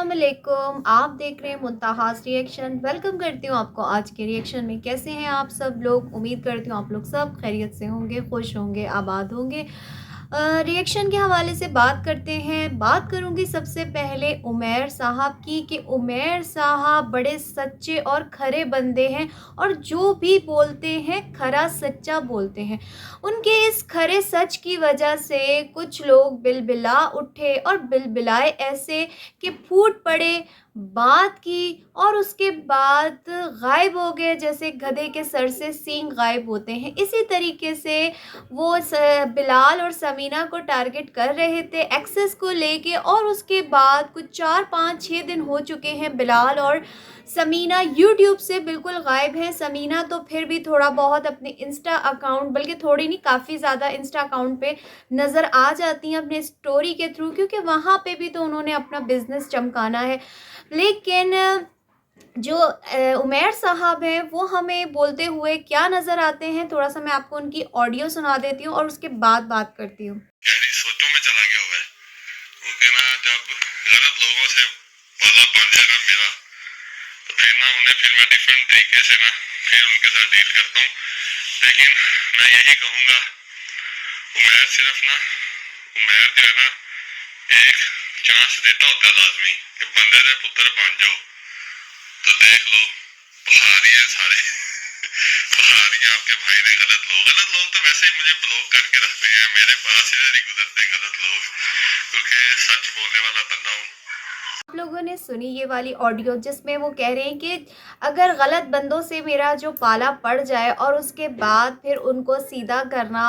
अस्सलामुअलैकुम। आप देख रहे हैं मुंतहास रिएक्शन। वेलकम करती हूँ आपको आज के रिएक्शन में। कैसे हैं आप सब लोग? उम्मीद करती हूँ आप लोग सब खैरियत से होंगे, खुश होंगे, आबाद होंगे। रिएक्शन के हवाले से बात करते हैं। बात करूँगी सबसे पहले उमैर साहब की कि उमैर साहब बड़े सच्चे और खरे बंदे हैं और जो भी बोलते हैं खरा सच्चा बोलते हैं। उनके इस खरे सच की वजह से कुछ लोग बिलबिला उठे और बिलबिलाए ऐसे कि फूट पड़े, बात की और उसके बाद गायब हो गए, जैसे गधे के सर से सींग गायब होते हैं। इसी तरीके से वो बिलाल और समीना को टारगेट कर रहे थे एक्सेस को लेके, और उसके बाद कुछ 4-5-6 दिन हो चुके हैं बिलाल और समीना यूट्यूब से बिल्कुल गायब हैं। समीना तो फिर भी थोड़ा बहुत अपने इंस्टा अकाउंट, बल्कि थोड़ी नहीं काफ़ी ज़्यादा इंस्टा अकाउंट पे नज़र आ जाती हैं अपने स्टोरी के थ्रू, क्योंकि वहाँ पे भी तो उन्होंने अपना बिजनेस चमकाना है। लेकिन जो उमैर साहब हैं वो हमें बोलते हुए क्या नज़र आते हैं, थोड़ा सा मैं आपको उनकी ऑडियो सुना देती हूँ और उसके बाद बात करती हूँ। गहरी सोचों में चला गया हुआ है क्योंकि ना जब गलत लोगों से पाला पड़ जाएगा मेरा, तो फिर ना मैं डिफरेंट तरीके से ना फिर उनके साथ डील करता हूँ। लेकिन मैं यही कहूँगा, उमैर सिर्फ ना उमैर जो है ना एक चांस देता होता है लाजमी कि बंदे दे पुत्र बन जाओ, तो देख लो पहाड़ी है सारे पहाड़ी हैं आपके भाई ने। गलत लोग तो वैसे ही मुझे ब्लॉक करके रखते हैं, मेरे पास इधर ही गुजरते गलत लोग, क्योंकि सच बोलने वाला बंदा हूँ। आप लोगों ने सुनी ये वाली ऑडियो जिसमें वो कह रहे हैं कि अगर गलत बंदों से मेरा जो पाला पड़ जाए और उसके बाद फिर उनको सीधा करना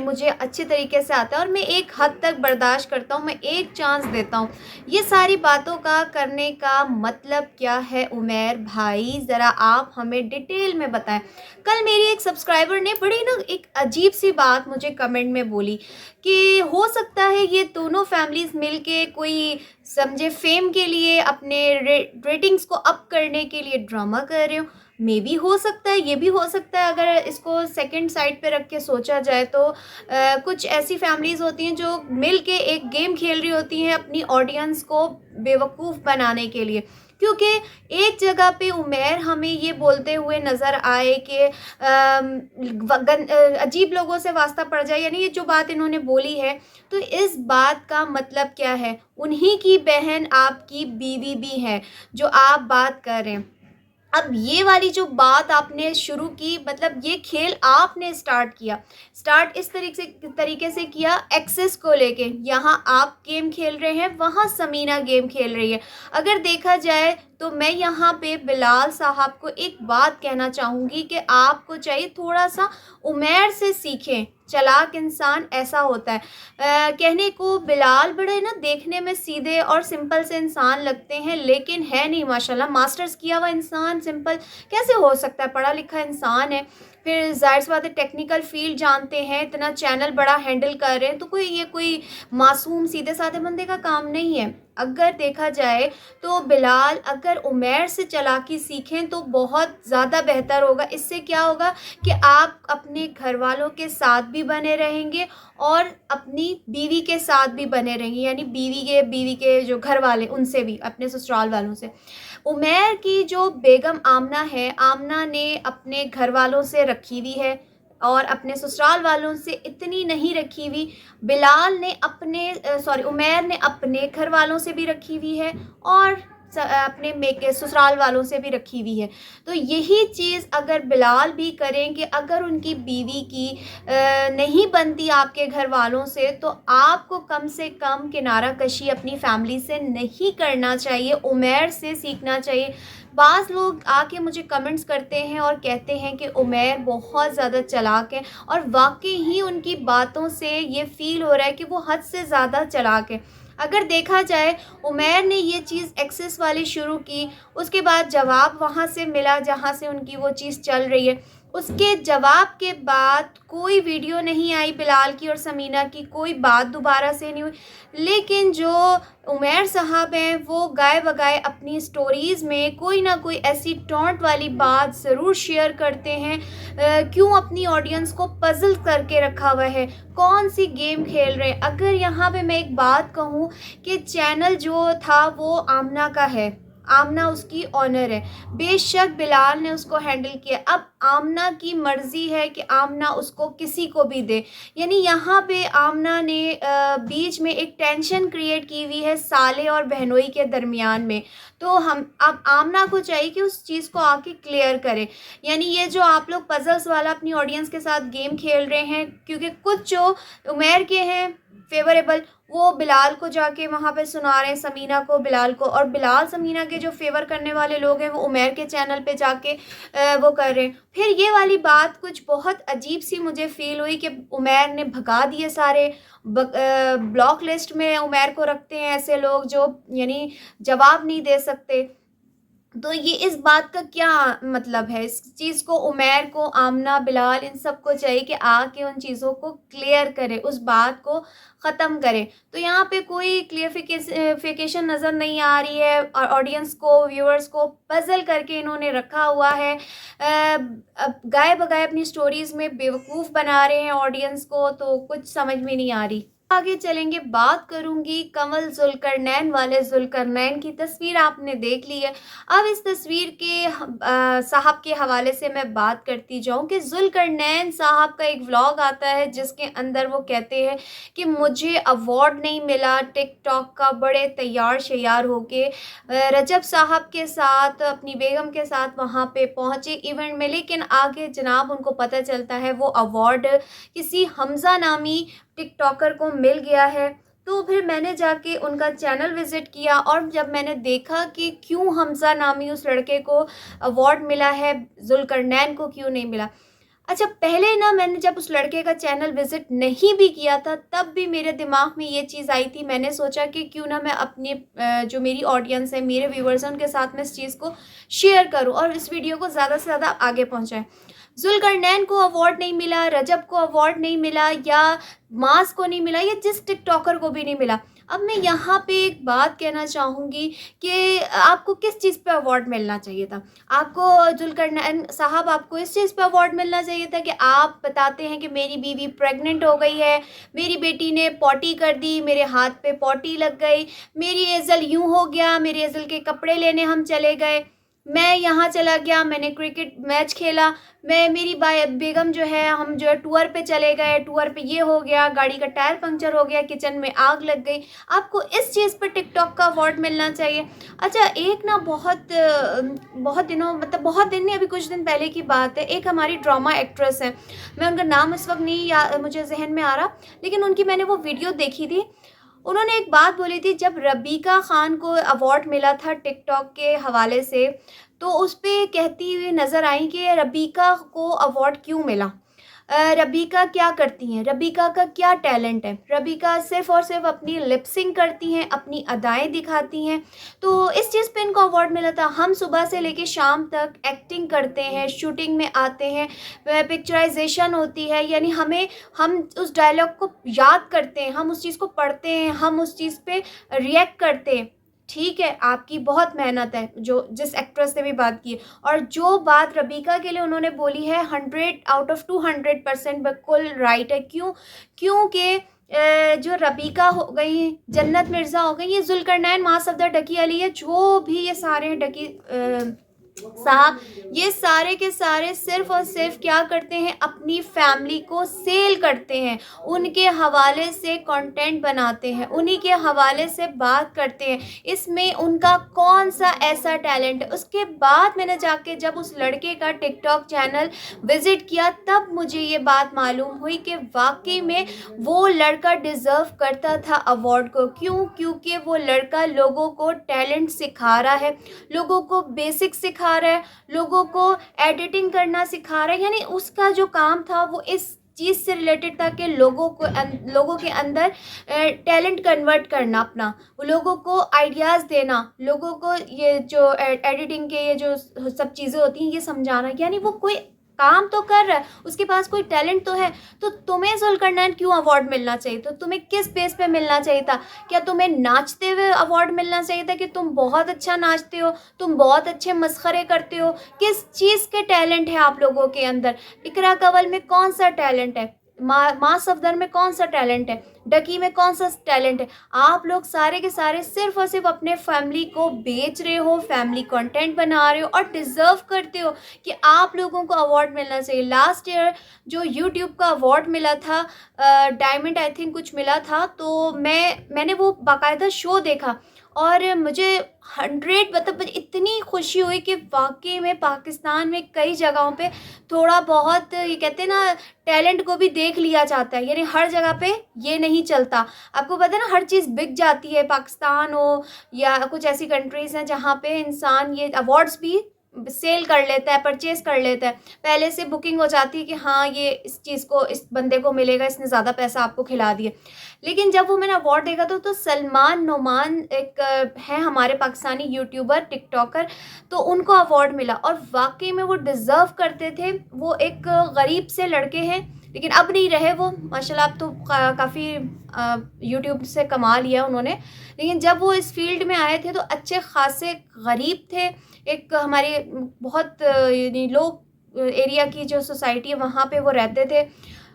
मुझे अच्छे तरीके से आता है और मैं एक हद तक बर्दाश्त करता हूँ, मैं एक चांस देता हूँ। ये सारी बातों का करने का मतलब क्या है उमैर भाई, ज़रा आप हमें डिटेल में बताएं। कल मेरी एक सब्सक्राइबर ने बड़ी ना एक अजीब सी बात मुझे कमेंट में बोली कि हो सकता है ये दोनों फैमिलीज़ मिलके कोई समझे फेम के लिए, अपने रेटिंग्स को अप करने के लिए ड्रामा कर रहे हो। मे भी हो सकता है, ये भी हो सकता है। अगर इसको सेकंड साइड पे रख के सोचा जाए तो कुछ ऐसी फैमिलीज़ होती हैं जो मिल के एक गेम खेल रही होती हैं अपनी ऑडियंस को बेवकूफ़ बनाने के लिए। क्योंकि एक जगह पे उमैर हमें ये बोलते हुए नज़र आए कि अजीब लोगों से वास्ता पड़ जाए, यानी ये जो बात इन्होंने बोली है, तो इस बात का मतलब क्या है? उन्हीं की बहन आपकी बीवी भी है जो आप बात कर रहे हैं। अब ये वाली जो बात आपने शुरू की, मतलब ये खेल आपने स्टार्ट किया, स्टार्ट इस तरीके से किया एक्सेस को लेके। यहाँ आप गेम खेल रहे हैं, वहाँ समीना गेम खेल रही है। अगर देखा जाए तो मैं यहाँ पे बिलाल साहब को एक बात कहना चाहूँगी कि आपको चाहिए थोड़ा सा उमैर से सीखें। चालाक इंसान ऐसा होता है। कहने को बिलाल बड़े ना देखने में सीधे और सिंपल से इंसान लगते हैं, लेकिन है नहीं माशाल्लाह मास्टर्स किया हुआ इंसान। सिंपल कैसे हो सकता है? पढ़ा लिखा इंसान है, फिर जाहिर सी बात है टेक्निकल फील्ड जानते हैं, इतना चैनल बड़ा हैंडल कर रहे हैं, तो कोई मासूम सीधे साधे बंदे का काम नहीं है। अगर देखा जाए तो बिलाल अगर उमैर से चालाकी सीखें तो बहुत ज़्यादा बेहतर होगा। इससे क्या होगा कि आप अपने घर वालों के साथ भी बने रहेंगे और अपनी बीवी के साथ भी बने रहेंगे, यानी बीवी के जो घर वाले उनसे भी, अपने ससुराल वालों से। उमैर की जो बेगम आमना है, आमना ने अपने घर वालों से रखी हुई है और अपने ससुराल वालों से इतनी नहीं रखी हुई। बिलाल ने उमैर ने अपने घर वालों से भी रखी हुई है और अपने मेके ससुराल वालों से भी रखी हुई है। तो यही चीज़ अगर बिलाल भी करें कि अगर उनकी बीवी की नहीं बनती आपके घर वालों से, तो आपको कम से कम किनारा कशी अपनी फैमिली से नहीं करना चाहिए, उमैर से सीखना चाहिए। बाज़ लोग आके मुझे कमेंट्स करते हैं और कहते हैं कि उमैर बहुत ज़्यादा चालाक है, और वाकई ही उनकी बातों से ये फ़ील हो रहा है कि वो हद से ज़्यादा चालाक है। अगर देखा जाए उमैर ने ये चीज़ एक्सेस वाली शुरू की, उसके बाद जवाब वहाँ से मिला जहाँ से उनकी वो चीज़ चल रही है। उसके जवाब के बाद कोई वीडियो नहीं आई बिलाल की और समीना की, कोई बात दोबारा से नहीं हुई। लेकिन जो उमैर साहब हैं वो गाए बगाए अपनी स्टोरीज़ में कोई ना कोई ऐसी टॉन्ट वाली बात ज़रूर शेयर करते हैं। क्यों अपनी ऑडियंस को पज़ल करके रखा हुआ है, कौन सी गेम खेल रहे हैं। अगर यहाँ पे मैं एक बात कहूँ कि चैनल जो था वो आमना का है, आमना उसकी ऑनर है, बेशक बिलाल ने उसको हैंडल किया। अब आमना की मर्ज़ी है कि आमना उसको किसी को भी दे, यानी यहाँ पे आमना ने बीच में एक टेंशन क्रिएट की हुई है साले और बहनोई के दरमियान में। तो हम अब आमना को चाहिए कि उस चीज़ को आके क्लियर करे। यानी ये जो आप लोग पजल्स वाला अपनी ऑडियंस के साथ गेम खेल रहे हैं, क्योंकि कुछ जो उमैर के हैं फेवरेबल वो बिलाल को जाके वहाँ पे सुना रहे हैं, समीना को बिलाल को, और बिलाल समीना के जो फेवर करने वाले लोग हैं वो उमैर के चैनल पे जाके वो कर रहे हैं। फिर ये वाली बात कुछ बहुत अजीब सी मुझे फ़ील हुई कि उमैर ने भगा दिए सारे, ब्लॉक लिस्ट में उमैर को रखते हैं ऐसे लोग जो यानी जवाब नहीं दे सकते। तो ये इस बात का क्या मतलब है? इस चीज़ को उमैर को, आमना, बिलाल इन सबको चाहिए कि आके उन चीज़ों को क्लियर करे, उस बात को ख़त्म करे। तो यहाँ पे कोई क्लियरिफिकेशन नज़र नहीं आ रही है और ऑडियंस को, व्यूअर्स को पज़ल करके इन्होंने रखा हुआ है। अब गाए बगाए अपनी स्टोरीज़ में बेवकूफ़ बना रहे हैं ऑडियंस को, तो कुछ समझ में नहीं आ रही। आगे चलेंगे, बात करूंगी कंवल जुल्करनैन वाले जुल्करनैन की। तस्वीर आपने देख ली है। अब इस तस्वीर के साहब के हवाले से मैं बात करती जाऊं कि जुल्करनैन साहब का एक व्लॉग आता है जिसके अंदर वो कहते हैं कि मुझे अवार्ड नहीं मिला टिकटॉक का, बड़े तैयार शैयार होके रजब साहब के साथ, अपनी बेगम के साथ वहाँ पे पहुँचे इवेंट में। लेकिन आगे जनाब उनको पता चलता है वो अवार्ड किसी हमज़ा नामी टिकटॉकर को मिल गया है। तो फिर मैंने जाके उनका चैनल विज़िट किया और जब मैंने देखा कि क्यों हमज़ा नामी उस लड़के को अवार्ड मिला है, जुल्करनैन को क्यों नहीं मिला। अच्छा, पहले ना मैंने जब उस लड़के का चैनल विज़िट नहीं भी किया था तब भी मेरे दिमाग में ये चीज़ आई थी। मैंने सोचा कि क्यों ना मैं अपने जो मेरी ऑडियंस है, मेरे व्यूवर्स हैं, उनके साथ में इस चीज़ को शेयर करूं और इस वीडियो को ज़्यादा से ज़्यादा आगे पहुंचाएं। जुल्करनैन को अवार्ड नहीं मिला, रजब को अवार्ड नहीं मिला, या मास को नहीं मिला, या जिस टिकटॉकर को भी नहीं मिला। अब मैं यहाँ पे एक बात कहना चाहूँगी कि आपको किस चीज़ पे अवार्ड मिलना चाहिए था? आपको जुल्करनैन साहब, आपको इस चीज़ पे अवार्ड मिलना चाहिए था कि आप बताते हैं कि मेरी बीवी प्रेग्नेंट हो गई है, मेरी बेटी ने पॉटी कर दी, मेरे हाथ पे पॉटी लग गई, मेरी एज़ल यूँ हो गया, मेरी एज़ल के कपड़े लेने हम चले गए, मैं यहाँ चला गया, मैंने क्रिकेट मैच खेला, मेरी बेगम जो है, हम जो है टूर पे चले गए, टूर पे ये हो गया, गाड़ी का टायर पंक्चर हो गया, किचन में आग लग गई। आपको इस चीज़ पे टिकटॉक का अवार्ड मिलना चाहिए। अच्छा, एक ना बहुत दिनों, मतलब बहुत दिन नहीं, अभी कुछ दिन पहले की बात है, एक हमारी ड्रामा एक्ट्रेस है, मैं उनका नाम इस वक्त नहीं मुझे जहन में आ रहा, लेकिन उनकी मैंने वो वीडियो देखी थी। उन्होंने एक बात बोली थी, जब रबीका खान को अवार्ड मिला था टिकटॉक के हवाले से, तो उस पे कहती हुई नज़र आई कि रबीका को अवार्ड क्यों मिला, रबीका क्या करती हैं, रबीका का क्या टैलेंट है। रबीका सिर्फ़ और सिर्फ अपनी लिपसिंग करती हैं, अपनी अदाएँ दिखाती हैं, तो इस चीज़ पे इनको अवार्ड मिला था। हम सुबह से लेके शाम तक एक्टिंग करते हैं, शूटिंग में आते हैं, पिक्चराइजेशन होती है, यानी हम उस डायलॉग को याद करते हैं, हम उस चीज़ को पढ़ते हैं, हम उस चीज़ पे रिएक्ट करते हैं। ठीक है, आपकी बहुत मेहनत है, जो जिस एक्ट्रेस ने भी बात की है, और जो बात रबीका के लिए उन्होंने बोली है 100 आउट ऑफ 200% बिल्कुल राइट है। क्योंकि जो रबीका हो गई, जन्नत मिर्ज़ा हो गई, ये जुल्करनैन मासफदर डकी अली है, जो भी ये सारे हैं डकी साहब, ये सारे के सारे सिर्फ़ और सिर्फ क्या करते हैं, अपनी फैमिली को सेल करते हैं, उनके हवाले से कंटेंट बनाते हैं, उन्हीं के हवाले से बात करते हैं। इसमें उनका कौन सा ऐसा टैलेंट है? उसके बाद मैंने जाके जब उस लड़के का टिकटॉक चैनल विज़िट किया तब मुझे ये बात मालूम हुई कि वाकई में वो लड़का डिज़र्व करता था अवार्ड को। क्यों? क्योंकि वो लड़का लोगों को टैलेंट सिखा रहा है, लोगों को बेसिक सिखा रहा है, लोगों को एडिटिंग करना सिखा रहा है। यानी उसका जो काम था वो इस चीज़ से रिलेटेड था कि लोगों के अंदर टैलेंट कन्वर्ट करना, अपना लोगों को आइडियाज़ देना, लोगों को ये जो एडिटिंग के ये जो सब चीज़ें होती हैं ये समझाना। यानी वो कोई काम तो कर रहा है, उसके पास कोई टैलेंट तो है, तो तुम्हें ज़ुल्करनैन क्यों अवार्ड मिलना चाहिए? तो तुम्हें किस बेस पे मिलना चाहिए था? क्या तुम्हें नाचते हुए अवार्ड मिलना चाहिए था कि तुम बहुत अच्छा नाचते हो, तुम बहुत अच्छे मस्खरे करते हो? किस चीज़ के टैलेंट है आप लोगों के अंदर? इकरा कंवल में कौन सा टैलेंट है? माँ सफदर में कौन सा टैलेंट है? डकी में कौन सा टैलेंट है? आप लोग सारे के सारे सिर्फ और सिर्फ अपने फैमिली को बेच रहे हो, फैमिली कंटेंट बना रहे हो और डिज़र्व करते हो कि आप लोगों को अवार्ड मिलना चाहिए। लास्ट ईयर जो यूट्यूब का अवार्ड मिला था, डायमंड आई थिंक कुछ मिला था, तो मैंने वो बाकायदा शो देखा और मुझे 100 मतलब मुझे इतनी खुशी हुई कि वाकई में पाकिस्तान में कई जगहों पे थोड़ा बहुत ये कहते हैं ना, टैलेंट को भी देख लिया जाता है, यानी हर जगह पे ये नहीं चलता। आपको पता है ना, हर चीज़ बिक जाती है, पाकिस्तान हो या कुछ ऐसी कंट्रीज़ हैं जहाँ पे इंसान ये अवार्ड्स भी सेल कर लेता है, परचेज़ कर लेता है। पहले से बुकिंग हो जाती है कि हाँ, ये इस चीज़ को इस बंदे को मिलेगा, इसने ज़्यादा पैसा आपको खिला दिया। लेकिन जब वो मैंने अवार्ड देखा तो सलमान नोमान एक हैं हमारे पाकिस्तानी यूट्यूबर, टिकटॉकर, तो उनको अवार्ड मिला और वाक़ई में वो डिज़र्व करते थे। वो एक गरीब से लड़के हैं, लेकिन अब नहीं रहे वो, माशाल्लाह अब तो काफ़ी यूट्यूब से कमा लिया उन्होंने। लेकिन जब वो इस फ़ील्ड में आए थे तो अच्छे ख़ासे गरीब थे। एक हमारे बहुत यानी लो एरिया की जो सोसाइटी है वहाँ पे वो रहते थे।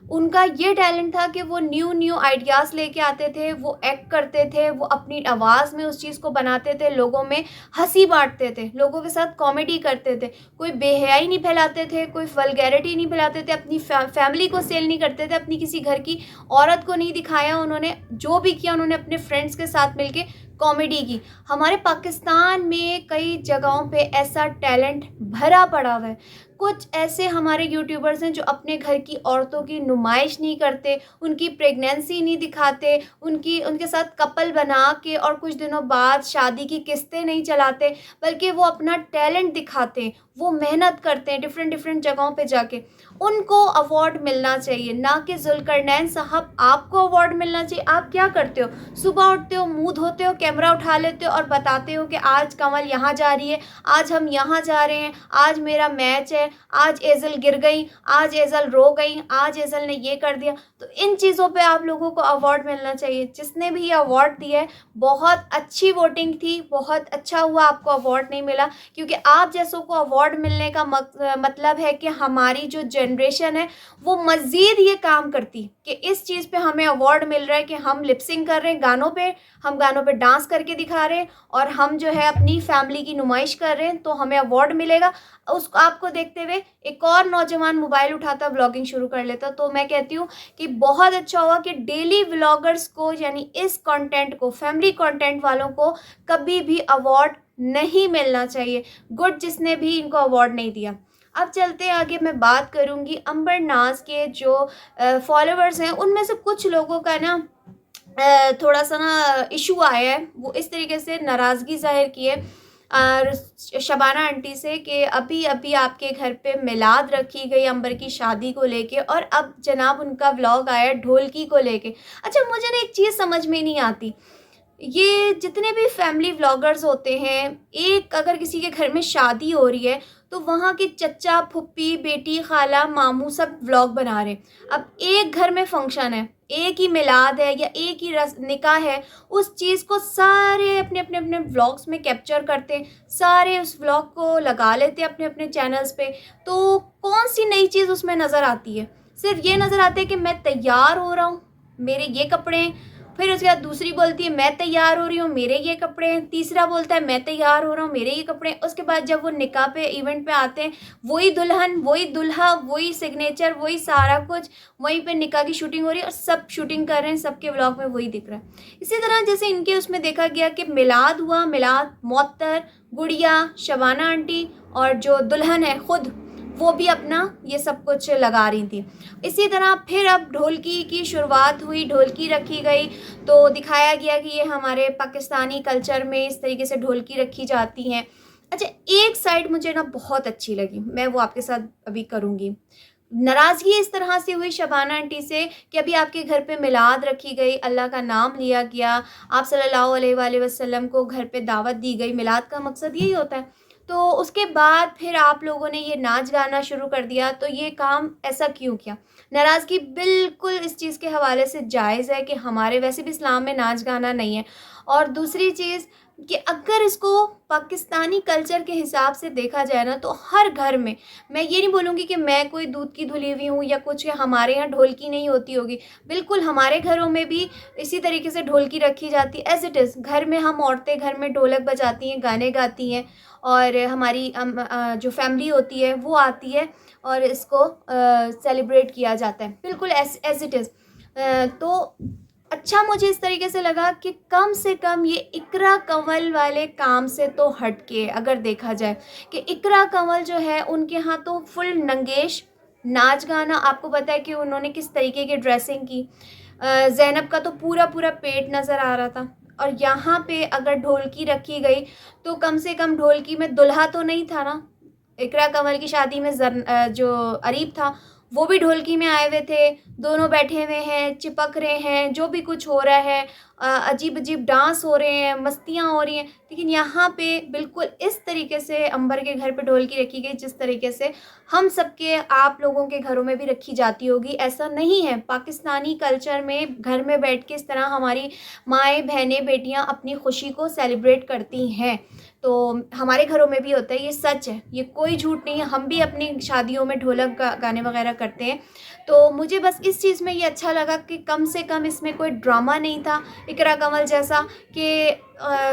उनका ये टैलेंट था कि वो न्यू आइडियाज़ लेके आते थे, वो एक्ट करते थे, वो अपनी आवाज़ में उस चीज़ को बनाते थे, लोगों में हँसी बाँटते थे, लोगों के साथ कॉमेडी करते थे, कोई बेहयाई नहीं फैलाते थे, कोई वल्गैरिटी नहीं फैलाते थे, अपनी फैमिली को सेल नहीं करते थे, अपनी किसी घर की औरत को नहीं दिखाया उन्होंने। जो भी किया उन्होंने अपने फ्रेंड्स के साथ मिलके कॉमेडी की। हमारे पाकिस्तान में कई जगहों पे ऐसा टैलेंट भरा पड़ा हुआ है। कुछ ऐसे हमारे यूट्यूबर्स हैं जो अपने घर की औरतों की नुमाइश नहीं करते, उनकी प्रेगनेंसी नहीं दिखाते, उनके साथ कपल बना के और कुछ दिनों बाद शादी की किस्तें नहीं चलाते, बल्कि वो अपना टैलेंट दिखाते हैं, वो मेहनत करते हैं डिफरेंट जगहों पे जाके। उनको अवार्ड मिलना चाहिए, ना कि ज़ुल्करनैन साहब आपको अवार्ड मिलना चाहिए। आप क्या करते हो? सुबह उठते हो, मुँह धोते हो, कैमरा उठा लेते हो और बताते हो कि आज कमल यहाँ जा रही है, आज हम यहाँ जा रहे हैं, आज मेरा मैच है, आज एज़ल गिर गई, आज एज़ल रो गई, आज एज़ल ने ये कर दिया। तो इन चीज़ों पे आप लोगों को अवार्ड मिलना चाहिए। जिसने भी ये अवार्ड दिया है, बहुत अच्छी वोटिंग थी, बहुत अच्छा हुआ आपको अवार्ड नहीं मिला, क्योंकि आप जैसों को अवार्ड मिलने का मतलब है कि हमारी जो जनरेशन है वो मज़ीद ये काम करती कि इस चीज़ पे हमें अवार्ड मिल रहा है कि हम लिपसिंग कर रहे हैं गानों पे, हम गानों पे डांस करके दिखा रहे हैं और हम जो है अपनी फैमिली की नुमाइश कर रहे हैं, तो हमें अवार्ड मिलेगा। उसको आपको देखते हुए एक और नौजवान मोबाइल उठाता, व्लॉगिंग शुरू कर लेता। तो मैं कहती हूँ कि बहुत अच्छा हुआ कि डेली व्लॉगर्स को, यानी इस कंटेंट को, फैमिली कंटेंट वालों को कभी भी अवार्ड नहीं मिलना चाहिए। गुड जिसने भी इनको अवार्ड नहीं दिया। अब चलते हैं आगे, मैं बात करूँगी अंबर नाज के जो फॉलोअर्स हैं, उनमें से कुछ लोगों का ना थोड़ा सा ना इशू आया है। वो इस तरीके से नाराज़गी ज़ाहिर की है और शबाना आंटी से कि अभी अभी आपके घर पे मिलाद रखी गई अंबर की शादी को लेके, और अब जनाब उनका व्लॉग आया ढोलकी को लेके। अच्छा, मुझे ना एक चीज़ समझ में नहीं आती, ये जितने भी फैमिली व्लॉगर्स होते हैं, एक अगर किसी के घर में शादी हो रही है तो वहाँ के चचा, फुप्पी, बेटी, खाला, मामू सब व्लॉग बना रहे हैं। अब एक घर में फंक्शन है, एक ही मिलाद है या एक ही निकाह है, उस चीज़ को सारे अपने अपने अपने व्लॉग्स में कैप्चर करते हैं, सारे उस व्लॉग को लगा लेते हैं अपने अपने चैनल्स पे। तो कौन सी नई चीज़ उसमें नज़र आती है? सिर्फ ये नज़र आता है कि मैं तैयार हो रहा हूँ, मेरे ये कपड़े हैं, फिर उसके बाद दूसरी बोलती है मैं तैयार हो रही हूँ, मेरे ये कपड़े हैं, तीसरा बोलता है मैं तैयार हो रहा हूँ, मेरे ये कपड़े हैं। उसके बाद जब वो निकाह पे इवेंट पे आते हैं, वही दुल्हन, वही दूल्हा, वही सिग्नेचर, वही सारा कुछ, वहीं पे निकाह की शूटिंग हो रही है और सब शूटिंग कर रहे हैं, सबके व्लॉग में वही दिख रहा है। इसी तरह जैसे इनके उसमें देखा गया कि मिलाद हुआ, मिलाद, मौतर, गुड़िया, शबाना आंटी और जो दुल्हन है खुद, वो भी अपना ये सब कुछ लगा रही थी। इसी तरह फिर अब ढोलकी की शुरुआत हुई, ढोलकी रखी गई, तो दिखाया गया कि ये हमारे पाकिस्तानी कल्चर में इस तरीके से ढोलकी रखी जाती हैं। अच्छा, एक साइड मुझे ना बहुत अच्छी लगी, मैं वो आपके साथ अभी करूँगी। नाराज़गी इस तरह से हुई शबाना आंटी से कि अभी आपके घर पे मिलाद रखी गई, अल्लाह का नाम लिया गया, आप सल्लल्लाहु अलैहि वसल्लम को घर पे दावत दी गई। मिलाद का मकसद यही होता है। तो उसके बाद फिर आप लोगों ने ये नाच गाना शुरू कर दिया, तो ये काम ऐसा क्यों किया? नाराज़गी बिल्कुल इस चीज़ के हवाले से जायज़ है कि हमारे वैसे भी इस्लाम में नाच गाना नहीं है। और दूसरी चीज़ कि अगर इसको पाकिस्तानी कल्चर के हिसाब से देखा जाए ना, तो हर घर में, मैं ये नहीं बोलूँगी कि मैं कोई दूध की धुली हुई हूँ या कुछ, या हमारे यहाँ ढोलकी नहीं होती होगी। बिल्कुल हमारे घरों में भी इसी तरीके से ढोलकी रखी जाती है, एज़ इट इज़। घर में हम औरतें घर में ढोलक बजाती हैं, गाने गाती हैं, और हमारी जो फैमिली होती है वो आती है और इसको सेलिब्रेट किया जाता है, बिल्कुल एज़ इट इज़। तो अच्छा मुझे इस तरीके से लगा कि कम से कम ये इकरा कंवल वाले काम से तो हट के अगर देखा जाए कि इकरा कंवल जो है उनके यहाँ तो फुल नंगेश नाच गाना, आपको पता है कि उन्होंने किस तरीके की ड्रेसिंग की। ज़ैनब का तो पूरा पूरा पेट नज़र आ रहा था, और यहाँ पे अगर ढोलकी रखी गई तो कम से कम ढोलकी में दुल्हा तो नहीं था ना। इकरा कंवल की शादी में जो अरीब था वो भी ढोलकी में आए हुए थे, दोनों बैठे हुए हैं, चिपक रहे हैं, जो भी कुछ हो रहा है, अजीब अजीब डांस हो रहे हैं, मस्तियाँ हो रही हैं। लेकिन यहाँ पे बिल्कुल इस तरीके से अंबर के घर पे ढोलकी रखी गई जिस तरीके से हम सबके आप लोगों के घरों में भी रखी जाती होगी, ऐसा नहीं है। पाकिस्तानी कल्चर में घर में बैठ के इस तरह हमारी माएँ, बहनें, बेटियाँ अपनी खुशी को सेलिब्रेट करती हैं। तो हमारे घरों में भी होता है, ये सच है, ये कोई झूठ नहीं है। हम भी अपनी शादियों में ढोलक गाने वगैरह करते हैं। तो मुझे बस इस चीज़ में ये अच्छा लगा कि कम से कम इसमें कोई ड्रामा नहीं था इकरा कंवल जैसा, कि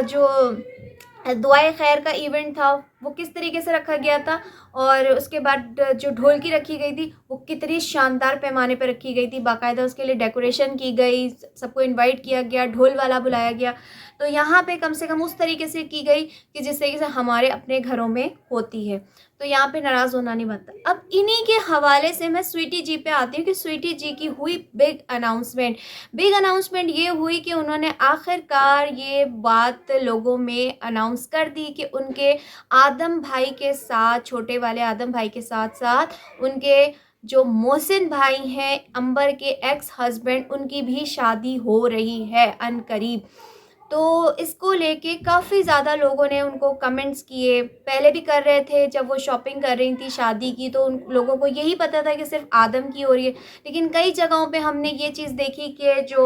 जो दुआए खैर का इवेंट था वो किस तरीके से रखा गया था, और उसके बाद जो ढोलकी रखी गई थी वो कितनी शानदार पैमाने पर रखी गई थी। बाकायदा उसके लिए डेकोरेशन की गई, सबको इनवाइट किया गया, ढोल वाला बुलाया गया। तो यहाँ पे कम से कम उस तरीके से की गई कि जिस तरीके से हमारे अपने घरों में होती है। तो यहाँ पे नाराज़ होना नहीं बनता। अब इन्हीं के हवाले से मैं स्वीटी जी पे आती हूँ कि स्वीटी जी की हुई बिग अनाउंसमेंट ये हुई कि उन्होंने आखिरकार ये बात लोगों में अनाउंस कर दी कि उनके आदम भाई के साथ, छोटे वाले आदम भाई के साथ साथ उनके जो मोहसिन भाई हैं, अंबर के एक्स हस्बैंड, उनकी भी शादी हो रही है अनकरीब। तो इसको लेके काफ़ी ज़्यादा लोगों ने उनको कमेंट्स किए, पहले भी कर रहे थे जब वो शॉपिंग कर रही थी शादी की, तो उन लोगों को यही पता था कि सिर्फ आदम की हो रही है। लेकिन कई जगहों पे हमने ये चीज़ देखी कि जो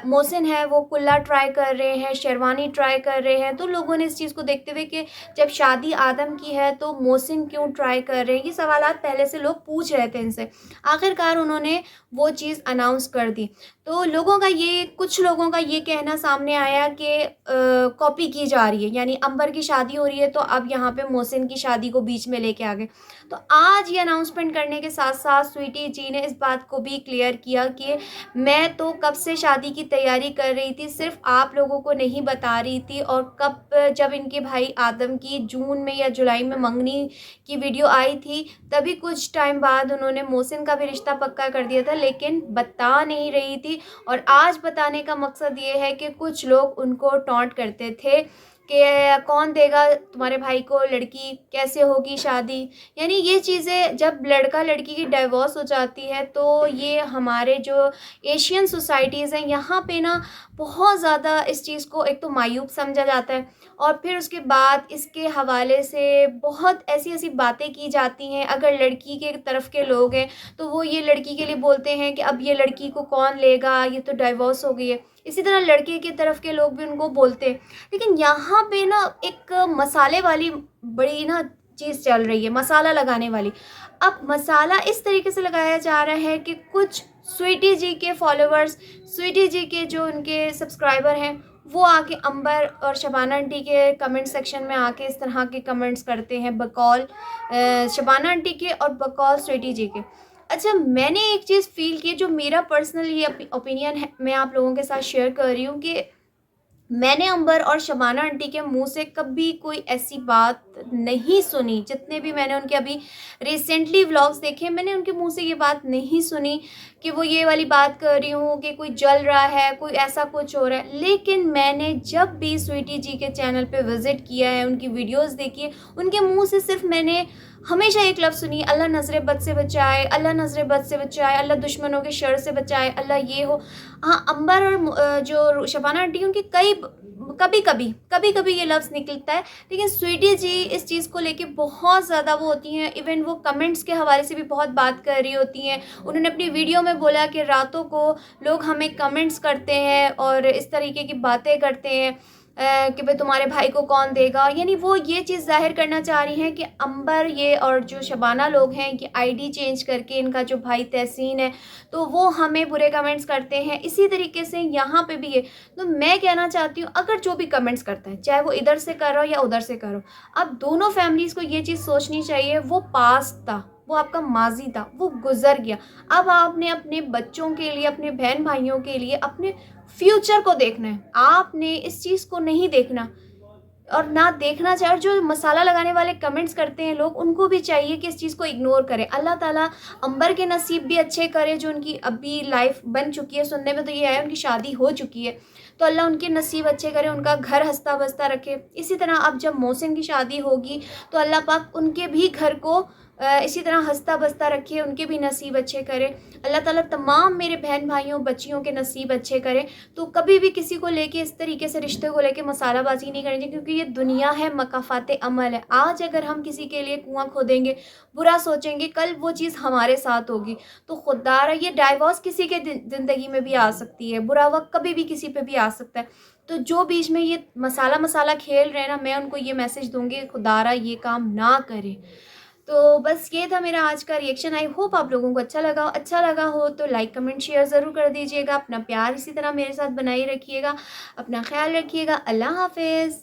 मोहसिन है वो कुल्ला ट्राई कर रहे हैं, शेरवानी ट्राई कर रहे हैं। तो लोगों ने इस चीज़ को देखते हुए कि जब शादी आदम की है तो मोहसिन क्यों ट्राई कर रहे हैं, ये सवालात पहले से लोग पूछ रहे थे इनसे। आखिरकार उन्होंने वो चीज़ अनाउंस कर दी। तो कुछ लोगों का ये कहना सामने आया कि कॉपी की जा रही है, यानी अंबर की शादी हो रही है तो अब यहाँ पे मोहसिन की शादी को बीच में लेके आ गए। तो आज ये अनाउंसमेंट करने के साथ साथ स्वीटी जी ने इस बात को भी क्लियर किया कि मैं तो कब से शादी की तैयारी कर रही थी, सिर्फ आप लोगों को नहीं बता रही थी। और जब इनके भाई आदम की जून में या जुलाई में मंगनी की वीडियो आई थी, तभी कुछ टाइम बाद उन्होंने मोहसिन का भी रिश्ता पक्का कर दिया था, लेकिन बता नहीं रही थी। और आज बताने का मकसद ये है कि कुछ लोग उनको टॉन्ट करते थे कि कौन देगा तुम्हारे भाई को लड़की, कैसे होगी शादी। यानी ये चीज़ें जब लड़का लड़की की डाइवोर्स हो जाती है तो ये हमारे जो एशियन सोसाइटीज़ हैं यहाँ पे ना बहुत ज़्यादा इस चीज़ को एक तो मायूब समझा जाता है, और फिर उसके बाद इसके हवाले से बहुत ऐसी ऐसी बातें की जाती हैं। अगर लड़की के तरफ के लोग हैं तो वो ये लड़की के लिए बोलते हैं कि अब ये लड़की को कौन लेगा, ये तो डाइवोर्स हो गई है। इसी तरह लड़के की तरफ के लोग भी उनको बोलते हैं। लेकिन यहाँ पे ना एक मसाले वाली बड़ी ना चीज़ चल रही है, मसाला लगाने वाली। अब मसाला इस तरीके से लगाया जा रहा है कि कुछ स्वीटी जी के फॉलोअर्स, स्वीटी जी के जो उनके सब्सक्राइबर हैं, वो आके अंबर और शबाना आंटी के कमेंट सेक्शन में आके इस तरह के कमेंट्स करते हैं, बकौल शबाना आंटी के और बकौल स्वीटी जी के। अच्छा, मैंने एक चीज़ फ़ील की, जो मेरा पर्सनल ये ओपिनियन है, मैं आप लोगों के साथ शेयर कर रही हूँ कि मैंने अंबर और शबाना आंटी के मुंह से कभी कोई ऐसी बात नहीं सुनी। जितने भी मैंने उनके अभी रिसेंटली व्लॉग्स देखे, मैंने उनके मुंह से ये बात नहीं सुनी कि वो ये वाली बात कर रही हूँ कि कोई जल रहा है, कोई ऐसा कुछ हो रहा है। लेकिन मैंने जब भी स्वीटी जी के चैनल पे विज़िट किया है, उनकी वीडियोस देखी है, उनके मुंह से सिर्फ मैंने हमेशा एक लफ्ज़ सुनी, अल्लाह नज़र बद से बचाए, अल्लाह नज़र बद से बचाए, अल्लाह दुश्मनों के शर से बचाए, अल्लाह ये हो। हाँ, अंबर और जो शबाना आंटी, उनकी कई कभी कभी ये लफ्ज़ निकलता है, लेकिन स्वीटी जी इस चीज़ को लेके बहुत ज़्यादा वो होती हैं। इवन वो कमेंट्स के हवाले से भी बहुत बात कर रही होती हैं। उन्होंने अपनी वीडियो में बोला कि रातों को लोग हमें कमेंट्स करते हैं और इस तरीके की बातें करते हैं कि भाई तुम्हारे भाई को कौन देगा। यानी वो ये चीज़ ज़ाहिर करना चाह रही हैं कि अंबर ये और जो शबाना लोग हैं कि आईडी चेंज करके इनका जो भाई तहसीन है तो वो हमें बुरे कमेंट्स करते हैं। इसी तरीके से यहाँ पे भी है। तो मैं कहना चाहती हूँ, अगर जो भी कमेंट्स करता है चाहे वो इधर से कर रहा हो या उधर से करो, अब दोनों फैमिलीज़ को ये चीज़ सोचनी चाहिए, वो पास्ट था, वो आपका माजी था, वो गुजर गया। अब आपने अपने बच्चों के लिए, अपने बहन भाइयों के लिए, अपने फ्यूचर को देखना है। आपने इस चीज़ को नहीं देखना और ना देखना चाहिए। और जो मसाला लगाने वाले कमेंट्स करते हैं लोग, उनको भी चाहिए कि इस चीज़ को इग्नोर करें। अल्लाह ताला अंबर के नसीब भी अच्छे करे, जो उनकी अभी लाइफ बन चुकी है। सुनने में तो ये है उनकी शादी हो चुकी है, तो अल्लाह उनके नसीब अच्छे करे, उनका घर हंसता बसता रखे। इसी तरह अब जब मोहसिन की शादी होगी तो अल्लाह पाक उनके भी घर को इसी तरह हंसता बसता रखे, उनके भी नसीब अच्छे करे। अल्लाह ताला तमाम मेरे बहन भाइयों बच्चियों के नसीब अच्छे करे। तो कभी भी किसी को लेके इस तरीके से रिश्ते को लेके मसालाबाजी नहीं करनी चाहिए, क्योंकि ये दुनिया है, मकाफात अमल है। आज अगर हम किसी के लिए कुआं खोदेंगे, बुरा सोचेंगे, कल वो चीज़ हमारे साथ होगी। तो खुदारा ये डाइवोर्स किसी के ज़िंदगी में भी आ सकती है, बुरा वक्त कभी भी किसी पे भी आ सकता है। तो जो बीच में ये मसाला खेल रहे हैं ना, मैं उनको ये मैसेज दूंगी, खुदारा ये काम ना करें। तो बस ये था मेरा आज का रिएक्शन। आई होप आप लोगों को अच्छा लगा हो तो लाइक कमेंट शेयर ज़रूर कर दीजिएगा। अपना प्यार इसी तरह मेरे साथ बनाए रखिएगा। अपना ख्याल रखिएगा। अल्लाह हाफ़िज़।